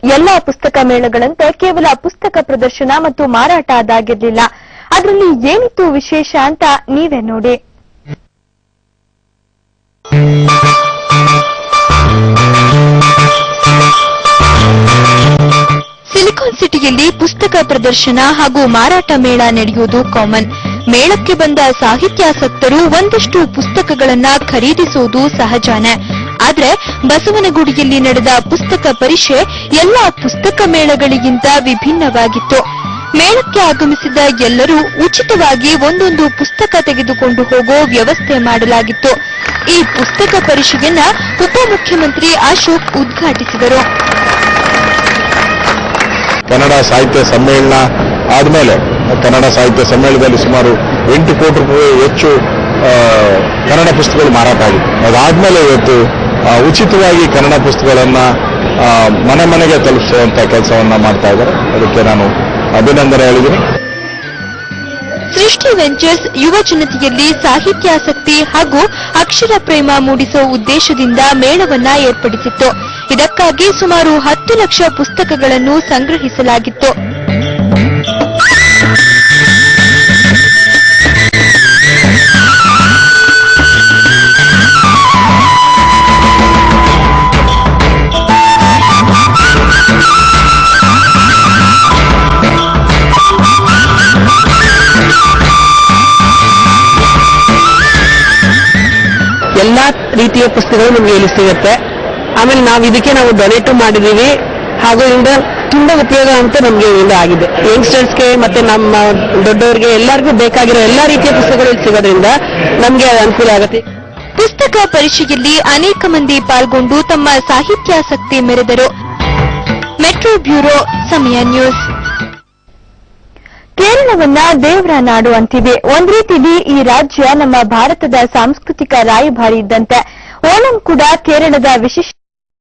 ಎಲ್ಲಾ ಪುಸ್ತಕ ಮೇಳಗಳಂತೆ ಕೇವಲ ಪುಸ್ತಕ ಪ್ರದರ್ಶನ ಮತ್ತು ಮಾರಾಟ ಅದಾಗಿರಲಿಲ್ಲ. ಅದರಲ್ಲಿ ಏನಿತ್ತು ವಿಶೇಷ ಅಂತ ನೀವೇ ನೋಡಿ. ಸಿಲಿಕಾನ್ ಸಿಟಿಯಲ್ಲಿ ಪುಸ್ತಕ ಪ್ರದರ್ಶನ ಹಾಗೂ ಮಾರಾಟ ಮೇಳ ನಡೆಯುವುದು ಕಾಮನ್. ಮೇಳಕ್ಕೆ ಬಂದ ಸಾಹಿತ್ಯಾಸಕ್ತರು ಒಂದಷ್ಟು ಪುಸ್ತಕಗಳನ್ನ ಖರೀದಿಸುವುದು ಸಹಜನೇ. ಆದ್ರೆ ಬಸವನಗುಡಿಯಲ್ಲಿ ನಡೆದ ಪುಸ್ತಕ ಪರಿಷೆ ಎಲ್ಲಾ ಪುಸ್ತಕ ಮೇಳಗಳಿಗಿಂತ ವಿಭಿನ್ನವಾಗಿತ್ತು. ಮೇಳಕ್ಕೆ ಆಗಮಿಸಿದ ಎಲ್ಲರೂ ಉಚಿತವಾಗಿ ಒಂದೊಂದು ಪುಸ್ತಕ ತೆಗೆದುಕೊಂಡು ಹೋಗೋ ವ್ಯವಸ್ಥೆ ಮಾಡಲಾಗಿತ್ತು. ಈ ಪುಸ್ತಕ ಪರಿಷೆಯನ್ನ ಉಪಮುಖ್ಯಮಂತ್ರಿ ಅಶೋಕ್ ಉದ್ಘಾಟಿಸಿದರು. ಕನ್ನಡ ಸಾಹಿತ್ಯ ಸಮ್ಮೇಳನ ಆದಮೇಲೆ ಕನ್ನಡ ಸಾಹಿತ್ಯ ಸಮ್ಮೇಳನದಲ್ಲಿ ಸುಮಾರು 8 ಕೋಟಿ ರೂಪಾಯಿ ಹೆಚ್ಚು ಕನ್ನಡ ಪುಸ್ತಕಗಳು ಮಾರಾಟ ಆಗಿದೆ. ಅದಾದ್ಮೇಲೆ ಇವತ್ತು ಉಚಿತವಾಗಿ ಕನ್ನಡ ಪುಸ್ತಕಗಳನ್ನ ಮನೆ ಮನೆಗೆ ತಲುಪಿಸುವಂತ ಕೆಲಸವನ್ನ ಮಾಡ್ತಾ ಇದ್ದಾರೆ. ಅದಕ್ಕೆ ನಾನು ಅಭಿನಂದನೆ ಹೇಳಿದ್ದೀನಿ. ಸೃಷ್ಟಿ ವೆಂಚರ್ಸ್ ಯುವ ಜನತೆಯಲ್ಲಿ ಸಾಹಿತ್ಯಾಸಕ್ತಿ ಹಾಗೂ ಅಕ್ಷರ ಪ್ರೇಮ ಮೂಡಿಸುವ ಉದ್ದೇಶದಿಂದ ಮೇಳವನ್ನ ಏರ್ಪಡಿಸಿತ್ತು. ಇದಕ್ಕಾಗಿ ಸುಮಾರು 10 ಲಕ್ಷ ಪುಸ್ತಕಗಳನ್ನು ಸಂಗ್ರಹಿಸಲಾಗಿತ್ತು. ಎಲ್ಲಾ ರೀತಿಯ ಪುಸ್ತಕಗಳು ನಮಗೆ ಇಲ್ಲಿ ಸಿಗುತ್ತೆ. ಆಮೇಲೆ ನಾವು ಡೊನೇಟ್ ಮಾಡಿದೀವಿ ಹಾಗೂ ಇದರಿಂದ ತುಂಬಾ ಉಪಯೋಗ ಅಂತ ನಮಗೆ ಇದರಿಂದ ಆಗಿದೆ. ಯಂಗ್ಸ್ಟರ್ಸ್ಗೆ ಮತ್ತೆ ನಮ್ಮ ದೊಡ್ಡವರಿಗೆ ಎಲ್ಲರಿಗೂ ಬೇಕಾಗಿರೋ ಎಲ್ಲಾ ರೀತಿಯ ಪುಸ್ತಕಗಳು ಇಲ್ಲಿ ಸಿಗೋದ್ರಿಂದ ನಮಗೆ ಅನುಕೂಲ ಆಗುತ್ತೆ. ಪುಸ್ತಕ ಪರಿಷೆಯಲ್ಲಿ ಅನೇಕ ಮಂದಿ ಪಾಲ್ಗೊಂಡು ತಮ್ಮ ಸಾಹಿತ್ಯಾಸಕ್ತಿ ಮೆರೆದರು. ಮೆಟ್ರೋ ಬ್ಯೂರೋ, ಸಮಯ ನ್ಯೂಸ್. ಕೇರಳವನ್ನ ದೇವರ ನಾಡು ಅಂತೀವಿ. ಒಂದ್ ರೀತಿಲಿ ಈ ರಾಜ್ಯ ನಮ್ಮ ಭಾರತದ ಸಾಂಸ್ಕೃತಿಕ ರಾಯಭಾರಿ ಇದ್ದಂತೆ. ಓಣಂ ಕೂಡ ಕೇರಳದ ವಿಶಿಷ್ಟ